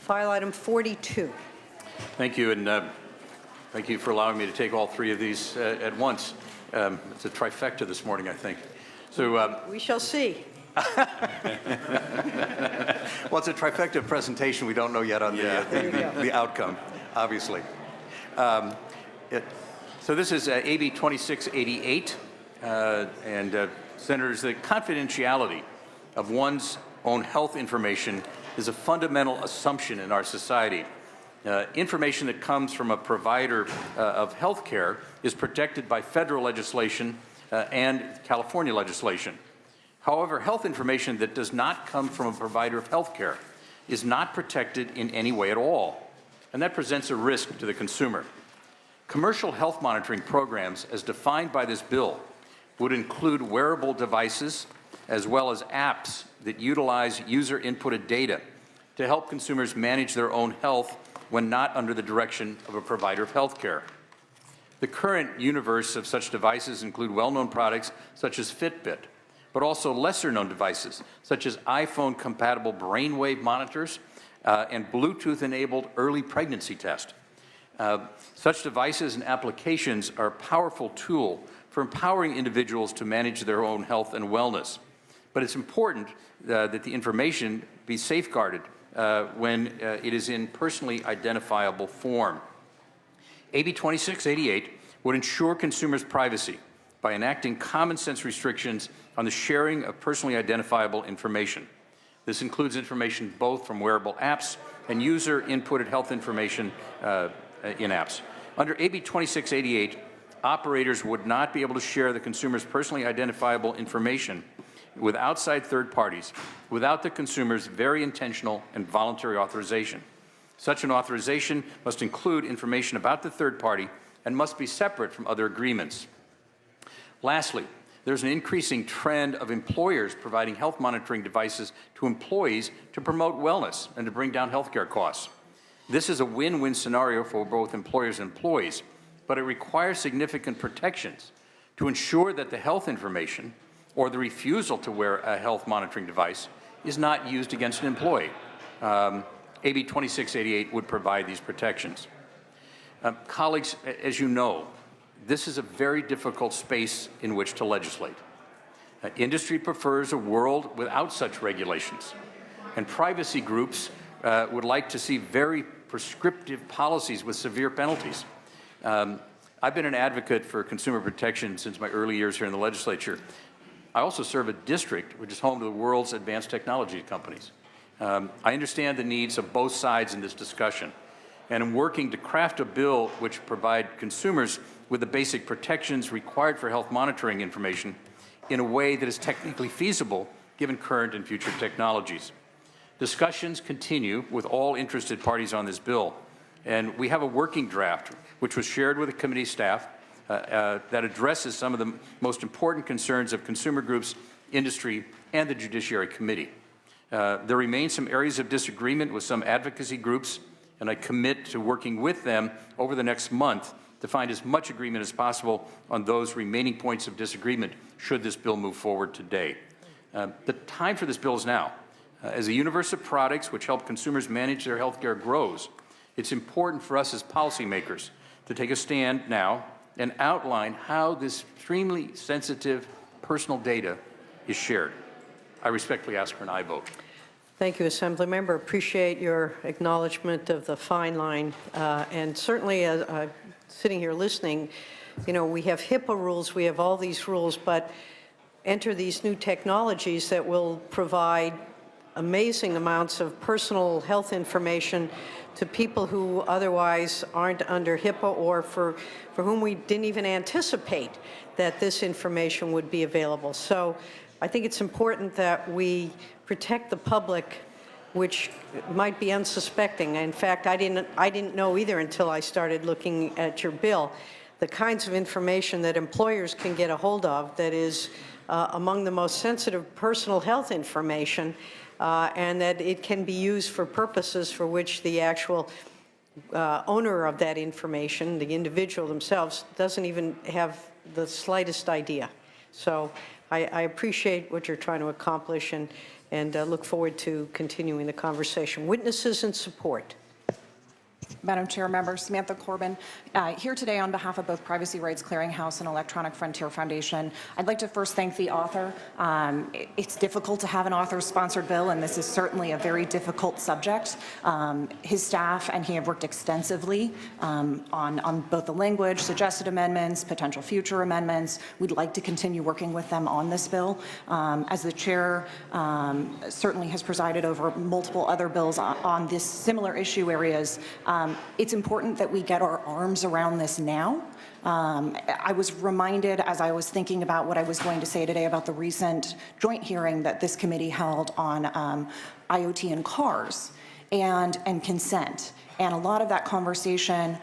File item 42. Thank you, and thank you for allowing me to take all three of these at once. It's a trifecta this morning, I think. So We shall see. well, it's a trifecta presentation. We don't know yet on the outcome, obviously. So this is AB 2688, and Senators, the confidentiality of one's own health information is a fundamental assumption in our society. Information that comes from a provider of health care is protected by federal legislation and California legislation. However, health information that does not come from a provider of health care is not protected in any way at all, and that presents a risk to the consumer. Commercial health monitoring programs, as defined by this bill, would include wearable devices as well as apps that utilize user-inputted data to help consumers manage their own health when not under the direction of a provider of health care. The current universe of such devices include well-known products such as Fitbit, but also lesser-known devices such as iPhone-compatible brainwave monitors and Bluetooth-enabled early pregnancy test. Such devices and applications are a powerful tool for empowering individuals to manage their own health and wellness. But it's important that the information be safeguarded when it is in personally identifiable form. AB 2688 would ensure consumers' privacy by enacting common sense restrictions on the sharing of personally identifiable information. This includes information both from wearable apps and user-inputted health information in apps. Under AB 2688, operators would not be able to share the consumer's personally identifiable information with outside third parties without the consumer's very intentional and voluntary authorization. Such an authorization must include information about the third party and must be separate from other agreements. Lastly, there's an increasing trend of employers providing health monitoring devices to employees to promote wellness and to bring down healthcare costs. This is a win-win scenario for both employers and employees, but it requires significant protections to ensure that the health information or the refusal to wear a health monitoring device is not used against an employee. AB 2688 would provide these protections. Colleagues, as you know, this is a very difficult space in which to legislate. Industry prefers a world without such regulations, and privacy groups would like to see very prescriptive policies with severe penalties. I've been an advocate for consumer protection since my early years here in the legislature. I also serve a district which is home to the world's advanced technology companies. I understand the needs of both sides in this discussion, and I'm working to craft a bill which provide consumers with the basic protections required for health monitoring information in a way that is technically feasible given current and future technologies. Discussions continue with all interested parties on this bill, and we have a working draft which was shared with the committee staff that addresses some of the most important concerns of consumer groups, industry, and the Judiciary Committee. There remain some areas of disagreement with some advocacy groups, and I commit to working with them over the next month to find as much agreement as possible on those remaining points of disagreement should this bill move forward today. The time for this bill is now. As the universe of products which help consumers manage their health care grows, it's important for us as policymakers to take a stand now and outline how this extremely sensitive personal data is shared. I respectfully ask for an aye vote. Thank you, Assemblymember. Appreciate your acknowledgement of the fine line. And certainly, sitting here listening, you know, we have HIPAA rules, we have all these rules, but enter these new technologies that will provide amazing amounts of personal health information to people who otherwise aren't under HIPAA or for whom we didn't even anticipate that this information would be available. So I think it's important that we protect the public, which might be unsuspecting. In fact, I didn't know either until I started looking at your bill, the kinds of information that employers can get a hold of that is among the most sensitive personal health information, and that it can be used for purposes for which the actual owner of that information, the individual themselves, doesn't even have the slightest idea. So I appreciate what you're trying to accomplish, and and look forward to continuing the conversation. Witnesses in support. Madam Chair, members, Samantha Corbin, here today on behalf of both Privacy Rights Clearinghouse and Electronic Frontier Foundation. I'd like to first thank the author. It's difficult to have an author-sponsored bill, and this is certainly a very difficult subject. His staff and he have worked extensively on both the language, suggested amendments, potential future amendments. We'd like to continue working with them on this bill. As the chair certainly has presided over multiple other bills on this similar issue areas, it's important that we get our arms around this now. I was reminded as I was thinking about what I was going to say today about the recent joint hearing that this committee held on IoT in cars and consent. And a lot of that conversation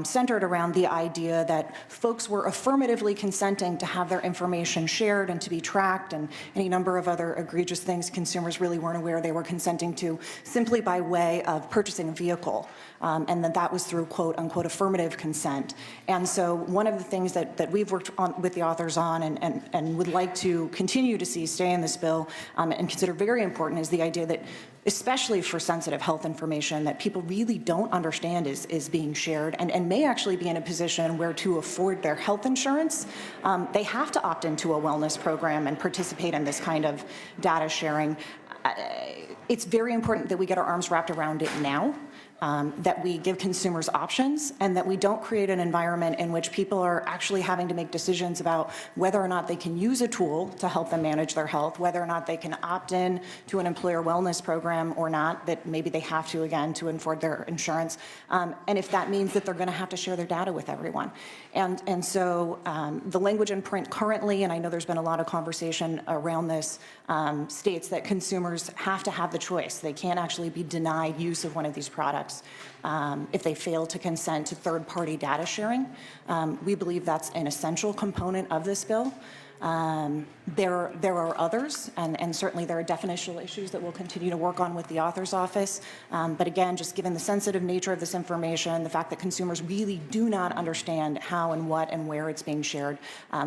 centered around the idea that folks were affirmatively consenting to have their information shared and to be tracked, and any number of other egregious things consumers really weren't aware they were consenting to simply by way of purchasing a vehicle. And that was through quote unquote affirmative consent. And so one of the things that we've worked on with the authors on and would like to continue to see stay in this bill and consider very important is the idea that, especially for sensitive health information that people really don't understand is being shared and may actually be in a position where to afford their health insurance, they have to opt into a wellness program and participate in this kind of data sharing. It's very important that we get our arms wrapped around it now. That we give consumers options and that we don't create an environment in which people are actually having to make decisions about whether or not they can use a tool to help them manage their health, whether or not they can opt in to an employer wellness program or not, that maybe they have to again to afford their insurance, and if that means that they're going to have to share their data with everyone. And so the language in print currently, and I know there's been a lot of conversation around this, states that consumers have to have the choice. They can't actually be denied use of one of these products if they fail to consent to third-party data sharing. We believe that's an essential component of this bill. There are others, and certainly there are definitional issues that we'll continue to work on with the author's office. But again, just given the sensitive nature of this information, the fact that consumers really do not understand how and what and where it's being shared,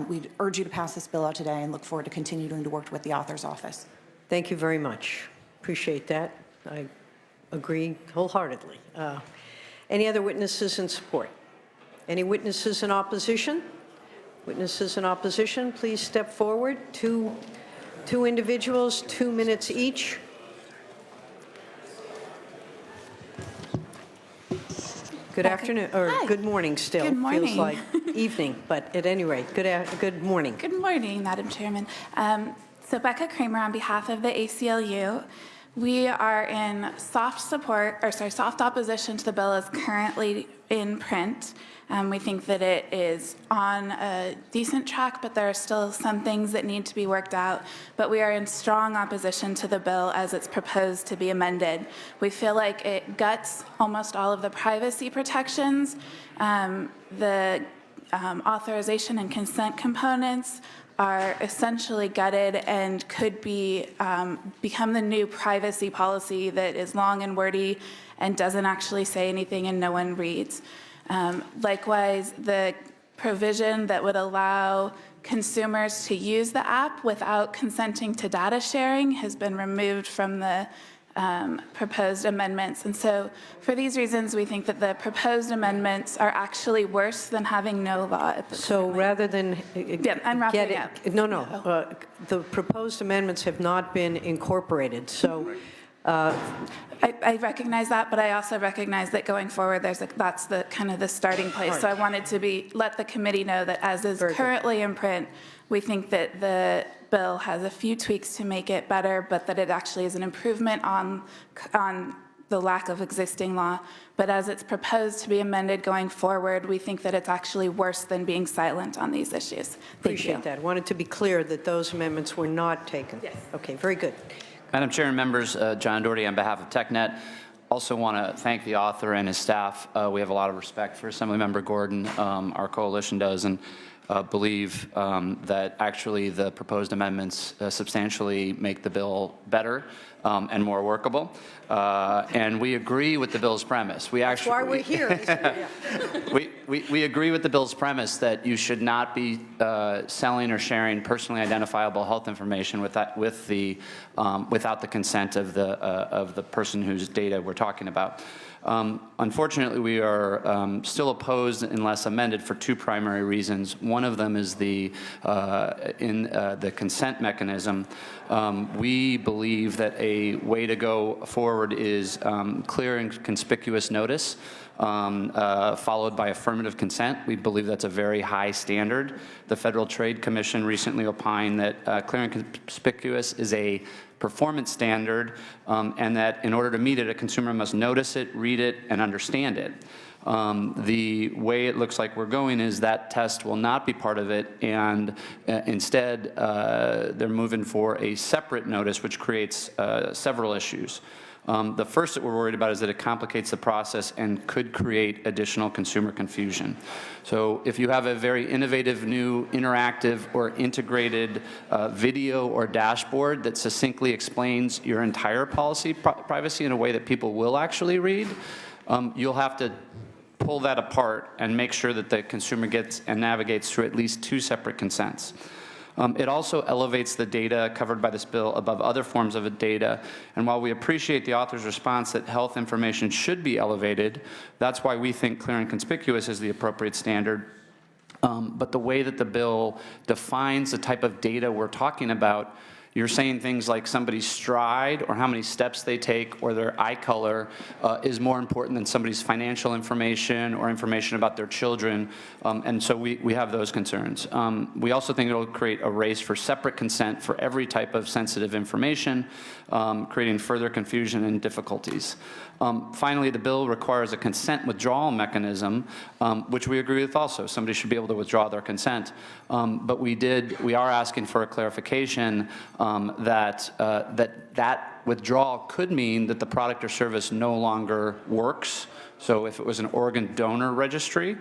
we urge you to pass this bill out today and look forward to continuing to work with the author's office. Thank you very much. Appreciate that. I agree wholeheartedly. Any other witnesses in support? Any witnesses in opposition? Witnesses in opposition, please step forward. Two individuals, 2 minutes each. Good afternoon, or Hi. good morning still. Good morning. Feels like evening, but at any rate, good morning. Good morning, Madam Chairman. So Becca Kramer on behalf of the ACLU. We are in soft opposition to the bill as currently in print. We think that it is on a decent track, but there are still some things that need to be worked out. But we are in strong opposition to the bill as it's proposed to be amended. We feel like it guts almost all of the privacy protections. The authorization and consent components are essentially gutted and could be become the new privacy policy that is long and wordy and doesn't actually say anything and no one reads. Likewise, the provision that would allow consumers to use the app without consenting to data sharing has been removed from the proposed amendments. And so for these reasons, we think that the proposed amendments are actually worse than having no law at this So point. rather than Yeah, I'm wrapping up. the proposed amendments have not been incorporated. So I recognize that, but I also recognize that going forward, that's the kind of the starting place. So I wanted to let the committee know that as is currently in print, we think that the bill has a few tweaks to make it better, but that it actually is an improvement on the lack of existing law. But as it's proposed to be amended going forward, we think that it's actually worse than being silent on these issues. Thank you. appreciate that. Wanted to be clear that those amendments were not taken. Yes. Okay, very good. Madam Chair and members, John Doherty on behalf of TechNet. Also want to thank the author and his staff. We have a lot of respect for Assemblymember Gordon, our coalition does, and believe that actually the proposed amendments substantially make the bill better and more workable. And we agree with the bill's premise. That's why we're here. Yeah. We agree with the bill's premise that you should not be selling or sharing personally identifiable health information without the consent of the person whose data we're talking about. Unfortunately, we are still opposed unless amended for two primary reasons. One of them is the consent mechanism. We believe that a way to go forward is clear and conspicuous notice, followed by affirmative consent. We believe that's a very high standard. The Federal Trade Commission recently opined that clear and conspicuous is a performance standard, and that in order to meet it, a consumer must notice it, read it, and understand it. The way it looks like we're going is that test will not be part of it, and instead they're moving for a separate notice, which creates several issues. The first that we're worried about is that it complicates the process and could create additional consumer confusion. So if you have a very innovative, new, interactive, or integrated video or dashboard that succinctly explains your entire policy privacy in a way that people will actually read, you'll have to pull that apart and make sure that the consumer gets and navigates through at least two separate consents. It also elevates the data covered by this bill above other forms of data. And while we appreciate the author's response that health information should be elevated, that's why we think clear and conspicuous is the appropriate standard. But the way that the bill defines the type of data we're talking about, you're saying things like somebody's stride or how many steps they take or their eye color is more important than somebody's financial information or information about their children. And so we have those concerns. We also think it'll create a race for separate consent for every type of sensitive information, creating further confusion and difficulties. Finally, the bill requires a consent withdrawal mechanism, which we agree with also. Somebody should be able to withdraw their consent. But we are asking for a clarification that withdrawal could mean that the product or service no longer works. So if it was an organ donor registry,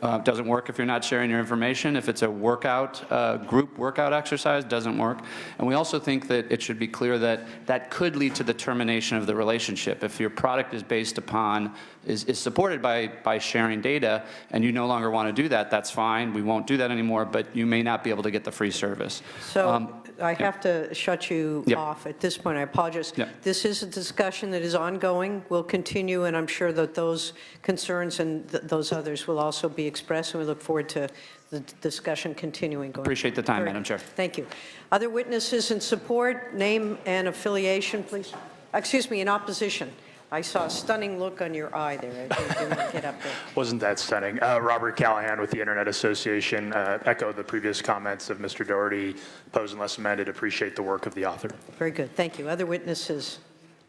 it doesn't work if you're not sharing your information. If it's a workout, group workout exercise, doesn't work. And we also think that it should be clear that that could lead to the termination of the relationship. If your product is based upon, is supported by sharing data, and you no longer want to do that, that's fine. We won't do that anymore, but you may not be able to get the free service. So I have to shut you off at this point. I apologize. This is a discussion that is ongoing. We'll continue, and I'm sure that those concerns and those others will also be expressed, and we look forward to the discussion continuing. Appreciate the time, Madam Chair. Thank you. Other witnesses in support, name and affiliation, please. Excuse me, in opposition. I saw a stunning look on your eye there. I didn't get up there. Wasn't that stunning? Robert Callahan with the Internet Association. Echo the previous comments of Mr. Doherty. Oppose unless amended. Appreciate the work of the author. Very good. Thank you. Other witnesses?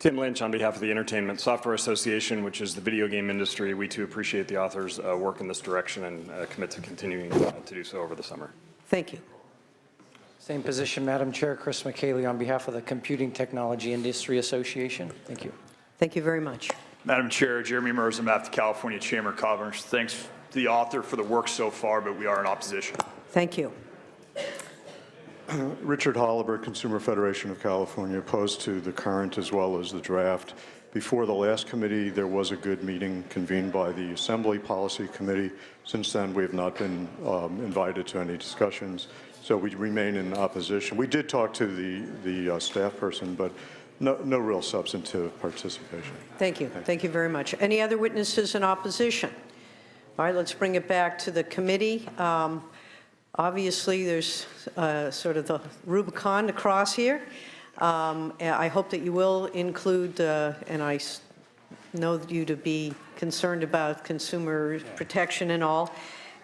Tim Lynch on behalf of the Entertainment Software Association, which is the video game industry. We too appreciate the author's work in this direction and commit to continuing to do so over the summer. Thank you. Same position, Madam Chair. Chris McKaylee on behalf of the Computing Technology Industry Association. Thank you. Thank you very much. Madam Chair, Jeremy Mers on behalf of the California Chamber of Commerce. Thanks to the author for the work so far, but we are in opposition. Thank you. Richard Holliber, Consumer Federation of California, opposed to the current as well as the draft. Before the last committee, there was a good meeting convened by the Assembly Policy Committee. Since then, we have not been invited to any discussions, so we remain in opposition. We did talk to the staff person, but no real substantive participation. Thank you. Thank you very much. Any other witnesses in opposition? All right, let's bring it back to the committee. Obviously, there's sort of the Rubicon to cross here. I hope that you will include, and I know you to be concerned about consumer protection and all.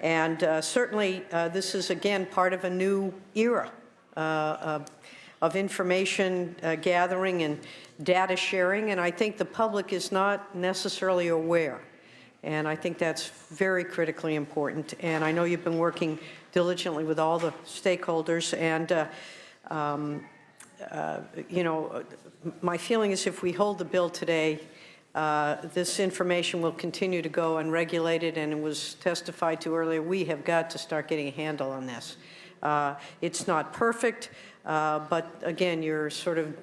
And certainly, this is, again, part of a new era of information gathering and data sharing, and I think the public is not necessarily aware. And I think that's very critically important. And I know you've been working diligently with all the stakeholders, and you know, my feeling is if we hold the bill today, This information will continue to go unregulated, and it was testified to earlier. We have got to start getting a handle on this. It's not perfect, but again, you're sort of,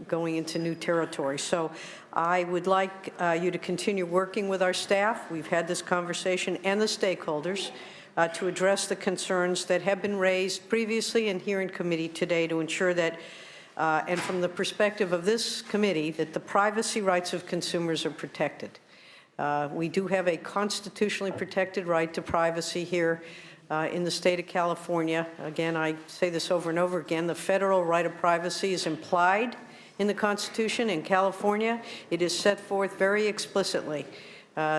going into new territory. So I would like you to continue working with our staff. We've had this conversation, and the stakeholders to address the concerns that have been raised previously and here in committee today to ensure that and from the perspective of this committee, that the privacy rights of consumers are protected. We do have a constitutionally protected right to privacy here in the state of California. Again, I say this over and over again, the federal right of privacy is implied in the Constitution. In California, it is set forth very explicitly.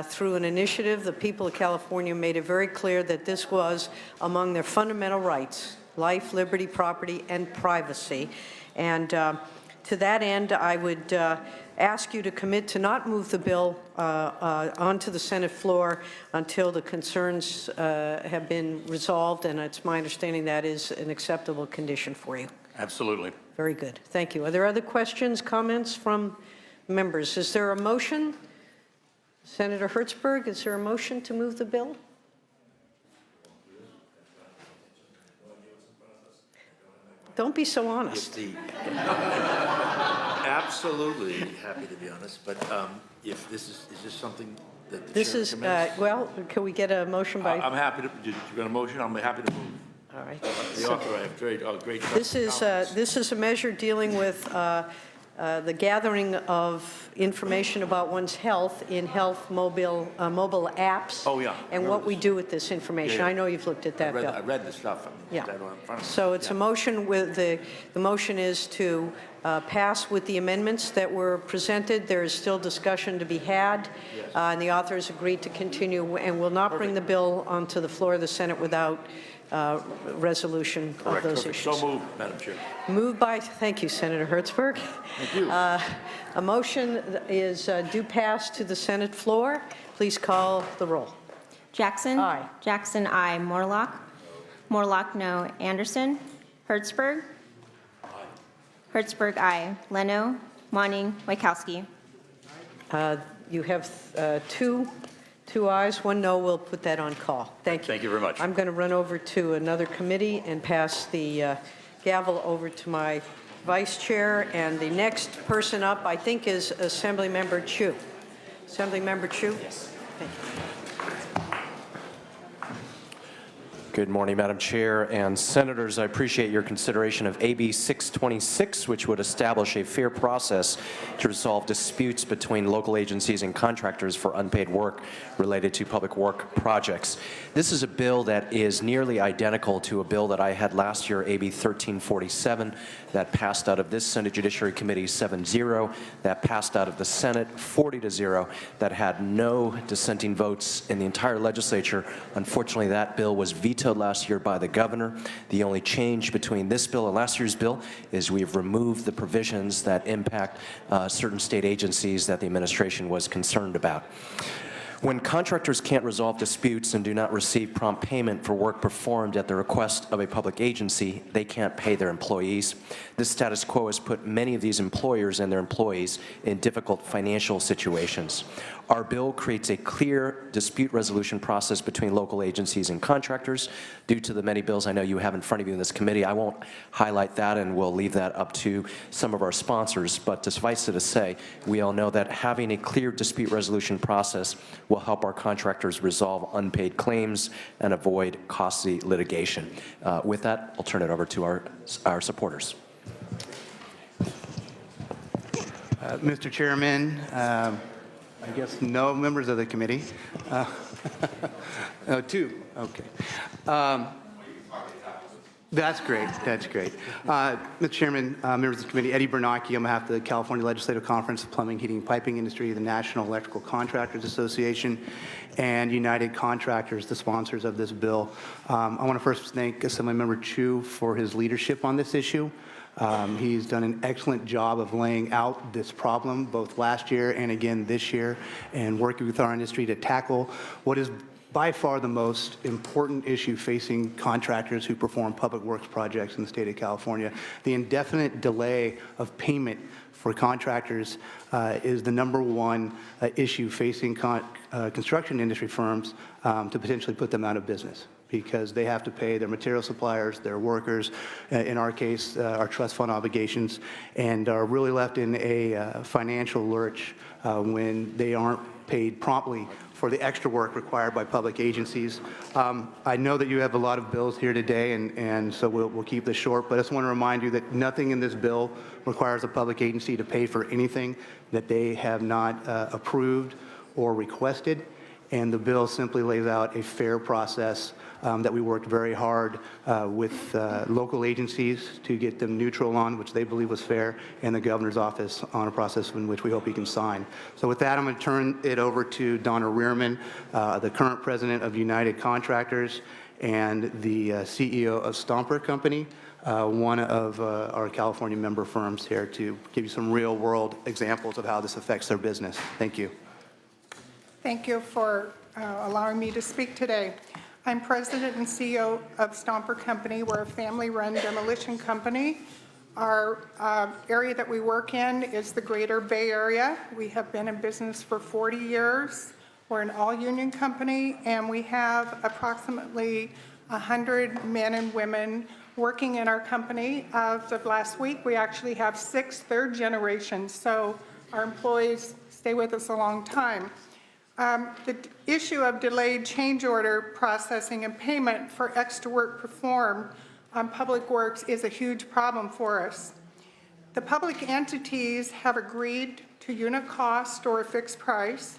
Through an initiative, the people of California made it very clear that this was among their fundamental rights: life, liberty, property, and privacy. And to that end, I would ask you to commit to not move the bill onto the Senate floor until the concerns have been resolved, and it's my understanding that is an acceptable condition for you. Absolutely. Very good. Thank you. Are there other questions, comments from members? Is there a motion? Senator Hertzberg, is there a motion to move the bill? Don't be so honest. Absolutely happy to be honest, but if this is this something that the This chair is, recommends? well, can we get a motion by? I'm happy to, you got a motion, I'm happy to move. All right. The author, I have great This is a measure dealing with the gathering of information about one's health in health mobile apps. Oh, yeah. And what we do with this information. Yeah, yeah. I know you've looked at that, Bill. I read the stuff. Yeah. I don't have in front of me. So it's a motion with the motion is to pass with the amendments that were presented. There is still discussion to be had. And the authors agreed to continue and will not bring the bill onto the floor of the Senate without resolution of those Perfect. issues. So moved, Madam Chair. Moved by, thank you, Senator Hertzberg. Thank you. A motion is due pass to the Senate floor. Please call the roll. Jackson? Aye. Jackson, aye. Morlock? Morlock, no. Anderson? Hertzberg? Hertzberg, aye. Leno? Monning? Wachowski? You have two ayes, one no. We'll put that on call. Thank you. Thank you very much. I'm going to run over to another committee and pass the gavel over to my vice chair. And the next person up, I think, is Assemblymember Chu. Assemblymember Chu? Yes. Thank you. Good morning, Madam Chair and Senators. I appreciate your consideration of AB 626, which would establish a fair process to resolve disputes between local agencies and contractors for unpaid work related to public work projects. This is a bill that is nearly identical to a bill that I had last year, AB 1347, that passed out of this Senate Judiciary Committee 7-0, that passed out of the Senate 40-0, that had no dissenting votes in the entire legislature. Unfortunately, that bill was vetoed last year by the governor. The only change between this bill and last year's bill is we've removed the provisions that impact certain state agencies that the administration was concerned about. When contractors can't resolve disputes and do not receive prompt payment for work performed at the request of a public agency, they can't pay their employees. This status quo has put many of these employers and their employees in difficult financial situations. Our bill creates a clear dispute resolution process between local agencies and contractors. Due to the many bills I know you have in front of you in this committee, I won't highlight that, and we'll leave that up to some of our sponsors. But to suffice it to say, we all know that having a clear dispute resolution process will help our contractors resolve unpaid claims and avoid costly litigation. With that, I'll turn it over to our supporters. Mr. Chairman, I guess no members of the committee. Oh, two, okay. That's great, that's great. Mr. Chairman, members of the committee, Eddie Bernanke on behalf of the California Legislative Conference of Plumbing, Heating, and Piping Industry, the National Electrical Contractors Association, and United Contractors, the sponsors of this bill. I want to first thank Assemblymember Chu for his leadership on this issue. He's done an excellent job of laying out this problem, both last year and again this year, and working with our industry to tackle what is by far the most important issue facing contractors who perform public works projects in the state of California: the indefinite delay of payment for contractors is the #1 issue facing construction industry firms to potentially put them out of business, because they have to pay their material suppliers, their workers, in our case, our trust fund obligations, and are really left in a financial lurch when they aren't paid promptly for the extra work required by public agencies. I know that you have a lot of bills here today, and so we'll keep this short, but I just want to remind you that nothing in this bill requires a public agency to pay for anything that they have not approved or requested, and the bill simply lays out a fair process that we worked very hard with local agencies to get them neutral on, which they believe was fair, and the governor's office on a process in which we hope he can sign. So with that, I'm going to turn it over to Donna Rearman, the current president of United Contractors and the CEO of Stomper Company, one of our California member firms here, to give you some real-world examples of how this affects their business. Thank you. Thank you for allowing me to speak today. I'm president and CEO of Stomper Company. We're a family-run demolition company. Our area that we work in is the Greater Bay Area. We have been in business for 40 years. We're an all-union company, and we have approximately 100 men and women working in our company. As of last week, we actually have 6 third generations, so our employees stay with us a long time. The issue of delayed change order processing and payment for extra work performed on public works is a huge problem for us. The public entities have agreed to unit cost or a fixed price.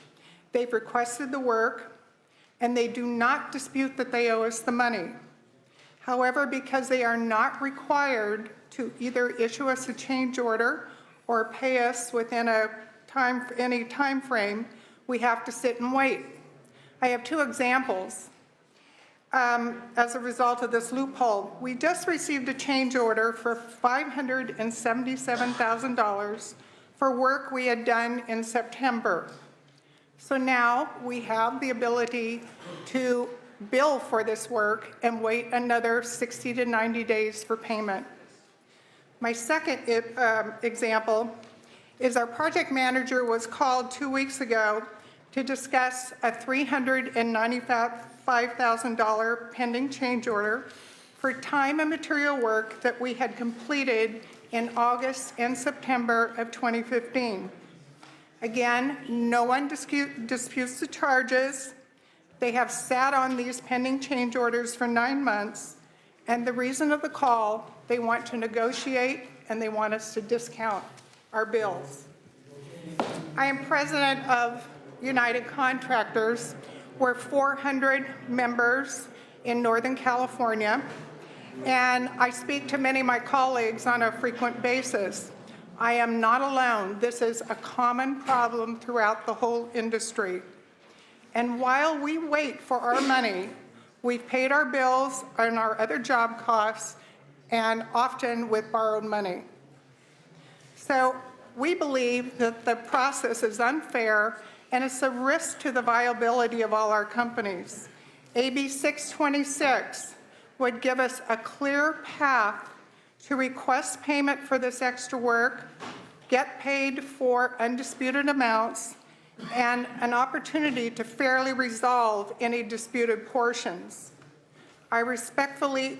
They've requested the work, and they do not dispute that they owe us the money. However, because they are not required to either issue us a change order or pay us within any time frame, we have to sit and wait. I have 2 examples. As a result of this loophole, we just received a change order for $577,000 for work we had done in September. So now we have the ability to bill for this work and wait another 60 to 90 days for payment. My second example is our project manager was called 2 weeks ago to discuss a $395,000 pending change order for time and material work that we had completed in August and September of 2015. Again, no one disputes the charges. They have sat on these pending change orders for 9 months, and the reason of the call, they want to negotiate and they want us to discount our bills. I am president of United Contractors. We're 400 members in Northern California, and I speak to many of my colleagues on a frequent basis. I am not alone. This is a common problem throughout the whole industry. And while we wait for our money, we've paid our bills and our other job costs, and often with borrowed money. So we believe that the process is unfair and it's a risk to the viability of all our companies. AB 626 would give us a clear path to request payment for this extra work, get paid for undisputed amounts, and an opportunity to fairly resolve any disputed portions. I respectfully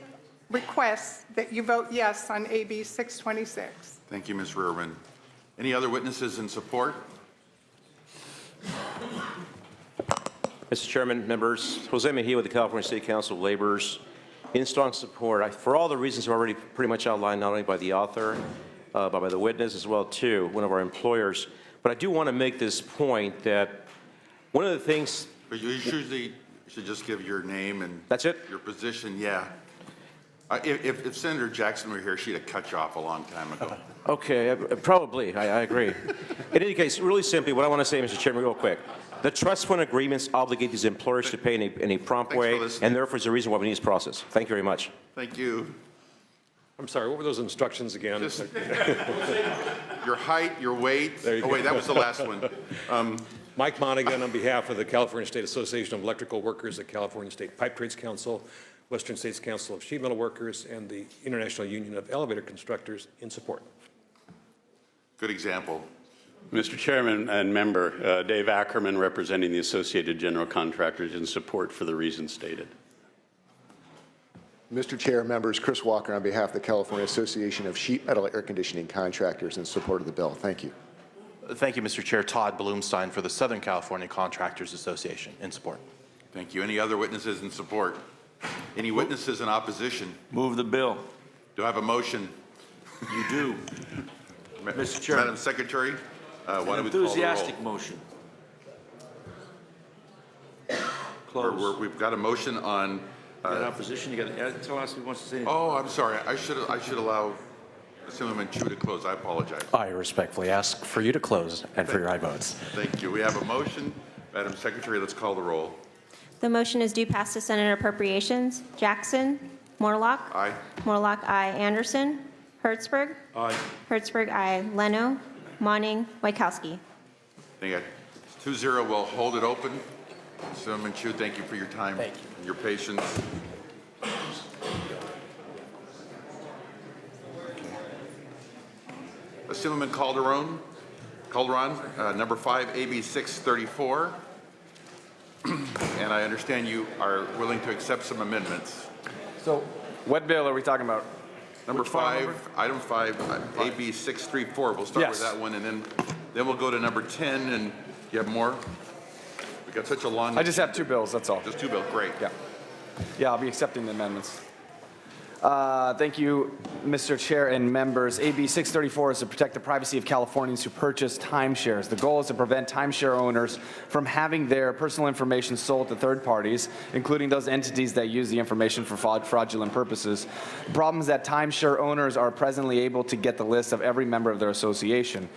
request that you vote yes on AB 626. Thank you, Ms. Rearman. Any other witnesses in support? Mr. Chairman, members, Jose Mejia with the California State Council of Laborers. In strong support, for all the reasons already pretty much outlined, not only by the author, but by the witness, as well too, one of our employers. But I do want to make this point that one of the things... But you usually should just give your name and... That's it? Your position, yeah. If Senator Jackson were here, she'd have cut you off a long time ago. Okay, probably, I agree. In any case, really simply, what I want to say, Mr. Chairman, real quick. The trust fund agreements obligate these employers to pay in a prompt way, and therefore is the reason why we need this process. Thank you very much. Thank you. I'm sorry, what were those instructions again? Just your height, your weight. There you go. Wait, that was the last one. Mike Monaghan on behalf of the California State Association of Electrical Workers, the California State Pipe Trades Council, Western States Council of Sheet Metal Workers, and the International Union of Elevator Constructors in support. Good example. Mr. Chairman and member, Dave Ackerman representing the Associated General Contractors in support for the reasons stated. Mr. Chair, members, Chris Walker on behalf of the California Association of Sheet Metal Air Conditioning Contractors in support of the bill. Thank you. Thank you, Mr. Chair. Todd Blumstein for the Southern California Contractors Association in support. Thank you. Any other witnesses in support? Any witnesses in opposition? Move the bill. Do I have a motion? You do. Mr. Chairman. Madam Secretary, why don't we call the roll? Enthusiastic motion. Close. We've got a motion on. In opposition, you got to tell us who wants to say anything. Oh, I'm sorry. I should allow Assemblyman Chu to close. I apologize. I respectfully ask for you to close and for your aye votes. Thank you. We have a motion. Madam Secretary, let's call the roll. The motion is due pass to Senate Appropriations. Jackson. Morlock. Aye. Morlock, aye. Anderson. Hertzberg. Aye. Hertzberg, aye. Leno. Monning. Wachowski. Thank you. 2-0. We'll hold it open. Assemblyman Chu, thank you for your time and your patience. Assemblyman Calderon, number 5, AB 634. And I understand you are willing to accept some amendments. So what bill are we talking about? Number 5, item 5, AB 634. We'll start with that one, and then we'll go to number 10, and you have more? We got such a long. I just have 2 bills, that's all. Just 2 bills, great. Yeah, I'll be accepting the amendments. Thank you, Mr. Chair and members. AB 634 is to protect the privacy of Californians who purchase timeshares. The goal is to prevent timeshare owners from having their personal information sold to third parties, including those entities that use the information for fraudulent purposes. The problem is that timeshare owners are presently able to get the list of every member of their association.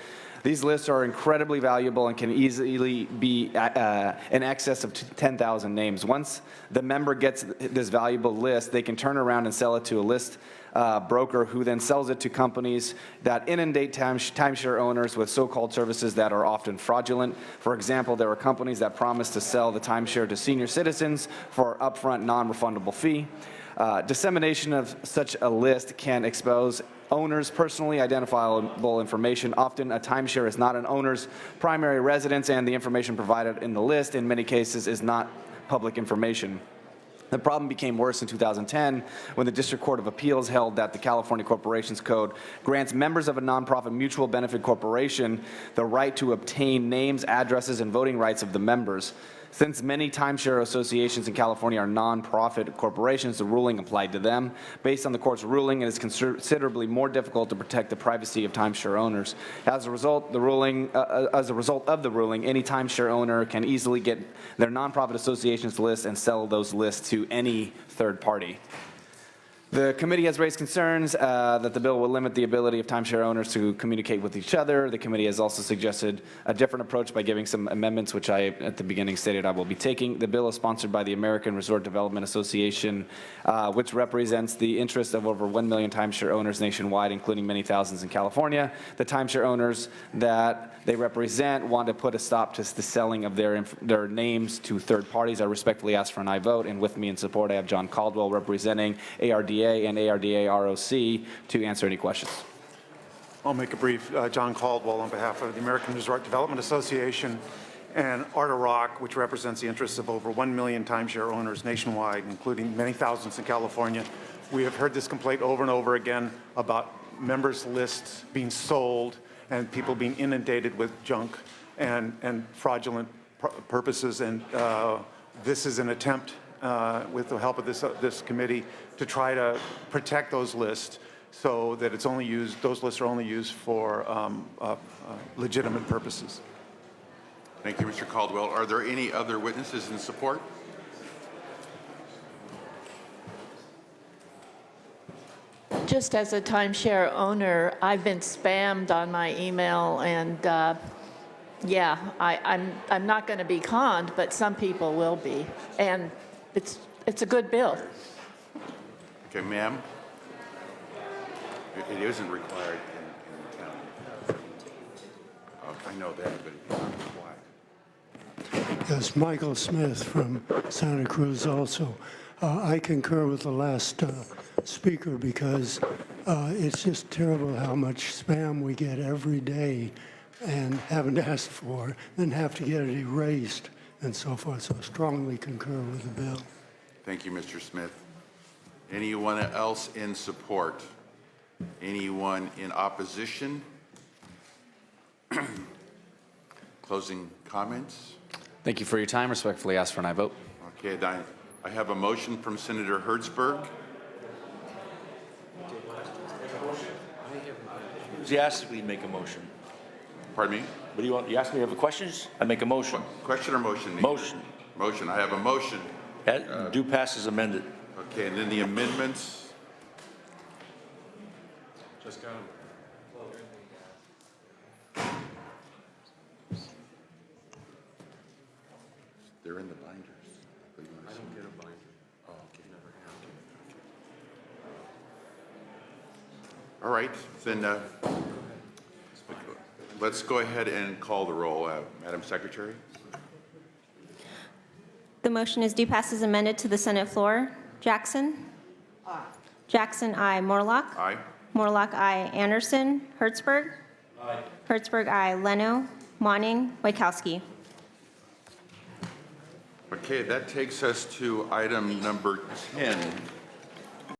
These lists are incredibly valuable and can easily be in excess of 10,000 names. Once the member gets this valuable list, they can turn around and sell it to a list broker who then sells it to companies that inundate timeshare owners with so-called services that are often fraudulent. For example, there are companies that promise to sell the timeshare to senior citizens for upfront non-refundable fee. Dissemination of such a list can expose owners' personally identifiable information. Often a timeshare is not an owner's primary residence, and the information provided in the list in many cases is not public information. The problem became worse in 2010 when the District Court of Appeals held that the California Corporations Code grants members of a nonprofit mutual benefit corporation the right to obtain names, addresses, and voting rights of the members. Since many timeshare associations in California are nonprofit corporations, the ruling applied to them. Based on the court's ruling, it is considerably more difficult to protect the privacy of timeshare owners. As a result of the ruling, any timeshare owner can easily get their nonprofit association's list and sell those lists to any third party. The committee has raised concerns that the bill will limit the ability of timeshare owners to communicate with each other. The committee has also suggested a different approach by giving some amendments, which I, at the beginning, stated I will be taking. The bill is sponsored by the American Resort Development Association, which represents the interests of over 1 million timeshare owners nationwide, including many thousands in California. The timeshare owners that they represent want to put a stop to the selling of their names to third parties. I respectfully ask for an aye vote, and with me in support, I have John Caldwell representing ARDA and ARDA ROC to answer any questions. I'll make it brief. John Caldwell on behalf of the American Resort Development Association and Arda Rock, which represents the interests of over 1 million timeshare owners nationwide, including many thousands in California. We have heard this complaint over and over again about members' lists being sold and people being inundated with junk and fraudulent purposes. And this is an attempt, with the help of this committee, to try to protect those lists so that it's only used, those lists are only used for legitimate purposes. Thank you, Mr. Caldwell. Are there any other witnesses in support? Just as a timeshare owner, I've been spammed on my email, and yeah, I'm not going to be conned, but some people will be, and it's a good bill. Okay, ma'am. It isn't required in the county. I know that, but it's not required. Yes, Michael Smith from Santa Cruz also. I concur with the last speaker because It's just terrible how much spam we get every day and haven't asked for, then have to get it erased and so forth. So strongly concur with the bill. Thank you, Mr. Smith. Anyone else in support? Anyone in opposition? Closing comments? Thank you for your time. Respectfully ask for an aye vote. Okay, I have a motion from Senator Hertzberg. He asked me to make a motion. Pardon me? What do you want? You asked me to have questions? I make a motion. Question or motion? Motion. Motion. I have a motion. Do pass as amended. Okay, and then the amendments. Just got They're in the binders. I don't get a binder. Oh, okay. Never have. All right, then let's go ahead and call the roll. Madam Secretary? The motion is due pass as amended to the Senate floor. Jackson? Aye. Jackson, aye. Morlock? Aye. Morlock, aye. Anderson? Hertzberg? Aye. Hertzberg, aye. Leno? Monning? Wachowski? Okay, that takes us to item number 10.